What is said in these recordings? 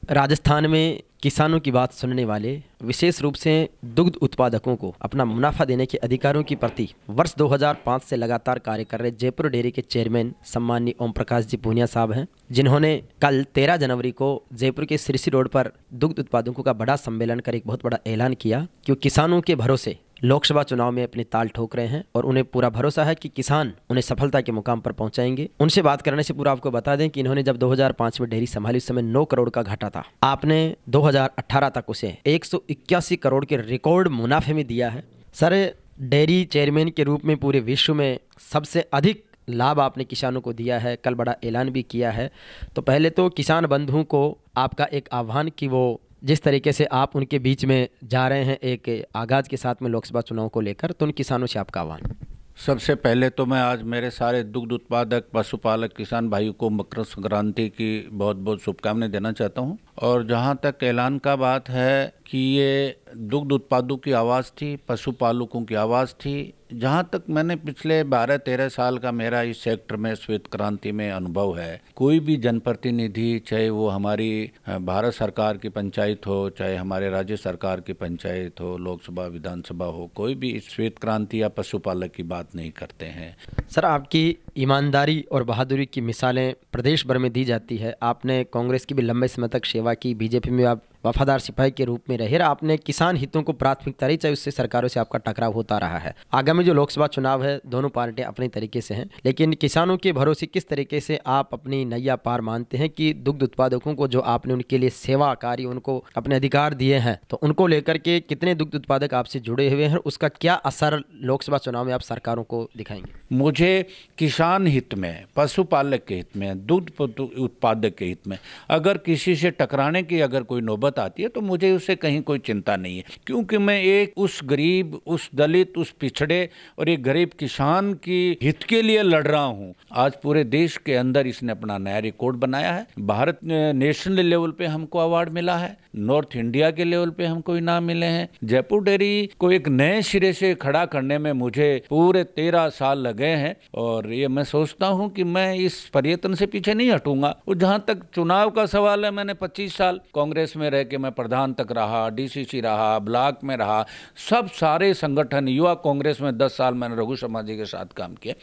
राजस्थान में किसानों की बात सुनने वाले, विशेष रूप से दुग्ध उत्पादकों को अपना मुनाफा देने के अधिकारों के प्रति वर्ष 2005 से लगातार कार्य कर रहे जयपुर डेयरी के चेयरमैन सम्माननीय ओम प्रकाश जी पूनिया साहब हैं, जिन्होंने कल 13 जनवरी को जयपुर के सिरसी रोड पर दुग्ध उत्पादकों का बड़ा सम्मेलन कर एक बहुत बड़ा ऐलान किया कि वो किसानों के भरोसे लोकसभा चुनाव में अपनी ताल ठोक रहे हैं और उन्हें पूरा भरोसा है कि किसान उन्हें सफलता के मुकाम पर पहुंचाएंगे। उनसे बात करने से पूरा आपको बता दें कि इन्होंने जब 2005 में डेयरी संभाली उस समय 9 करोड़ का घाटा था। आपने 2018 तक उसे 181 करोड़ के रिकॉर्ड मुनाफे में दिया है। सर, डेयरी चेयरमैन के रूप में पूरे विश्व में सबसे अधिक लाभ आपने किसानों को दिया है, कल बड़ा ऐलान भी किया है। तो पहले तो किसान बंधुओं को आपका एक आह्वान कि वो जिस तरीके से आप उनके बीच में जा रहे हैं एक आगाज़ के साथ में लोकसभा चुनाव को लेकर, तो उन किसानों से आपका आह्वान। सबसे पहले तो मैं आज मेरे सारे दुग्ध उत्पादक पशुपालक किसान भाइयों को मकर संक्रांति की बहुत बहुत शुभकामनाएं देना चाहता हूं। और जहां तक ऐलान का बात है कि ये दुग्ध उत्पादों की आवाज़ थी, पशुपालकों की आवाज़ थी। जहां तक मैंने पिछले 12-13 साल का मेरा इस सेक्टर में श्वेत क्रांति में अनुभव है, कोई भी जनप्रतिनिधि, चाहे वो हमारी भारत सरकार की पंचायत हो, चाहे हमारे राज्य सरकार की पंचायत हो, लोकसभा विधानसभा हो, कोई भी इस श्वेत क्रांति या पशुपालक की बात नहीं करते हैं। सर, आपकी ईमानदारी और बहादुरी की मिसालें प्रदेश भर में दी जाती है। आपने कांग्रेस की भी लंबे समय तक सेवा की, बीजेपी में आप वफादार सिपाही के रूप में रहे। आपने किसान हितों को प्राथमिकता दी, चाहे उससे सरकारों से आपका टकराव होता रहा है। आगामी जो लोकसभा चुनाव है, दोनों पार्टियां अपने तरीके से हैं, लेकिन किसानों के भरोसे किस तरीके से आप अपनी नैया पार मानते हैं कि दुग्ध उत्पादकों को जो आपने उनके लिए सेवा कार्य, उनको अपने अधिकार दिए हैं, तो उनको लेकर के कितने दुग्ध उत्पादक आपसे जुड़े हुए हैं, उसका क्या असर लोकसभा चुनाव में आप सरकारों को दिखाएंगे? मुझे किसान हित में, पशुपालक के हित में, दुग्ध उत्पादक के हित में अगर किसी से टकराने की अगर कोई नौबत आती है तो मुझे उससे कहीं कोई चिंता नहीं है, क्योंकि मैं एक उस गरीब, उस दलित, उस पिछड़े और एक गरीब किसान की हित के लिए लड़ रहा हूं। आज पूरे देश के अंदर इसने अपना नया रिकॉर्ड बनाया है। भारत नेशनल लेवल पे हमको अवार्ड मिला है, नॉर्थ इंडिया के लेवल पे हमको इनाम मिले हैं। जयपुर डेयरी को एक नए सिरे से खड़ा करने में मुझे पूरे 13 साल लगे हैं और ये मैं सोचता हूं कि मैं इस प्रयत्न से पीछे नहीं हटूंगा। और जहां तक चुनाव का सवाल है, मैंने 25 साल कांग्रेस में रह के मैं प्रधान तक रहा, डीसीसी रहा, ब्लॉक में रहा, सब सारे संगठन, युवा कांग्रेस में 10 साल मैंने रघु शर्मा जी के साथ काम किया।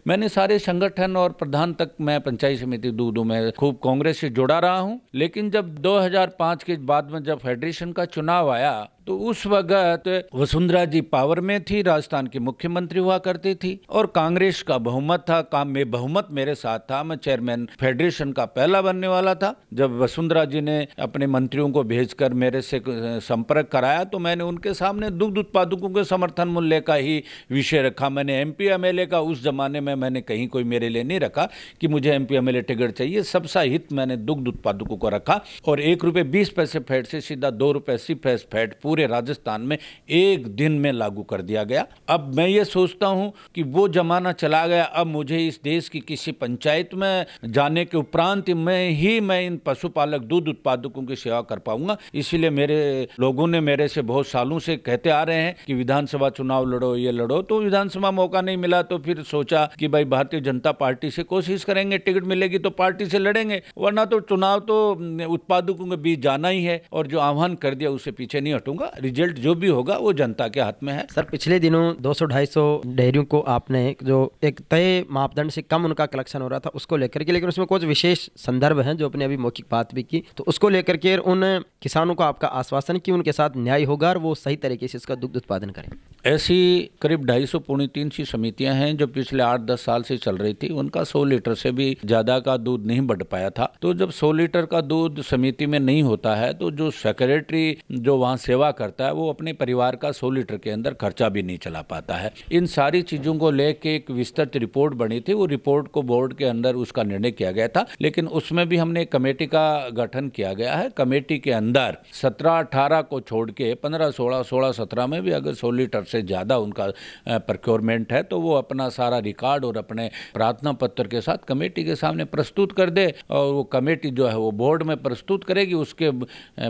मैंने सारे संगठन और प्रधान तक मैं पंचायत समिति दूध में खूब कांग्रेस से जुड़ा रहा हूं। लेकिन जब 2005 के बाद में जब फेडरेशन का चुनाव आया तो उस वक्त वसुंधरा जी पावर में थी, राजस्थान की मुख्यमंत्री हुआ करती थी और कांग्रेस का बहुमत था, काम में बहुमत मेरे साथ था। मैं चेयरमैन फेडरेशन का पहला बनने वाला था। जब वसुंधरा जी ने अपने मंत्रियों को भेजकर मेरे से संपर्क कराया तो मैंने उनके सामने दुग्ध उत्पादकों के समर्थन मूल्य का ही विषय रखा। मैंने एमपी एमएलए का उस जमाने में मैंने कहीं कोई मेरे लिए नहीं रखा कि मुझे एमपी एमएलए टिकट चाहिए। सबका हित मैंने दुग्ध उत्पादकों को रखा और ₹1.20 फैट से सीधा ₹2.80 फैट पूरे राजस्थान में एक दिन में लागू कर दिया गया। अब मैं ये सोचता हूं कि वो जमाना चला गया। अब मुझे इस देश की किसी पंचायत में जाने के उपरांत मैं इन पशुपालक दूध उत्पादकों की सेवा कर पाऊंगा। इसीलिए मेरे लोगों ने मेरे से बहुत सालों से कहते आ रहे हैं कि विधानसभा चुनाव लड़ो, ये लड़ो। तो विधानसभा मौका नहीं मिला तो फिर सोचा कि भाई भारतीय जनता पार्टी से कोशिश करेंगे, टिकट मिलेगी तो पार्टी से लड़ेंगे, वरना तो चुनाव तो उत्पादकों के बीच जाना ही है। और जो आह्वान कर दिया उससे पीछे नहीं हटूंगा। रिजल्ट जो भी होगा वो जनता के हाथ में है। सर, पिछले दिनों 200-250 डेयरियों को आपने जो एक तय मापदंड से कम उनका कलेक्शन हो रहा था उसको लेकर के, लेकिन उसमें कुछ विशेष संदर्भ हैं जो अपने अभी मौखिक बात भी की, तो उसको लेकर के उन किसानों को आपका आश्वासन कि उनके साथ न्याय होगा और वो सही तरीके से इसका दुग्ध उत्पादन करें। ऐसी करीब 250 पौने 300 समितियां हैं जो पिछले 8-10 साल से चल रही थी। उनका 100 लीटर से भी ज्यादा का दूध नहीं बढ़ पाया था। तो जब 100 लीटर का दूध समिति में नहीं होता है तो जो सेक्रेटरी जो वहाँ सेवा करता है वो अपने परिवार का 100 लीटर के अंदर खर्चा भी नहीं चला पाता है। इन सारी चीजों को लेके एक विस्तृत रिपोर्ट बनी थी। वो रिपोर्ट को बोर्ड के अंदर उसका निर्णय किया गया था, लेकिन उसमें भी हमने एक कमेटी का गठन किया गया है। कमेटी के अंदर 17-18 को छोड़ के 15-16, 16-17 में भी अगर 100 लीटर से ज़्यादा उनका प्रोक्योरमेंट है तो वो अपना सारा रिकॉर्ड और अपने प्रार्थना पत्र के साथ कमेटी के सामने प्रस्तुत कर दे और वो कमेटी जो है वो बोर्ड में प्रस्तुत करेगी। उसके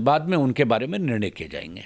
बाद में उनके बारे में निर्णय किए जाएंगे।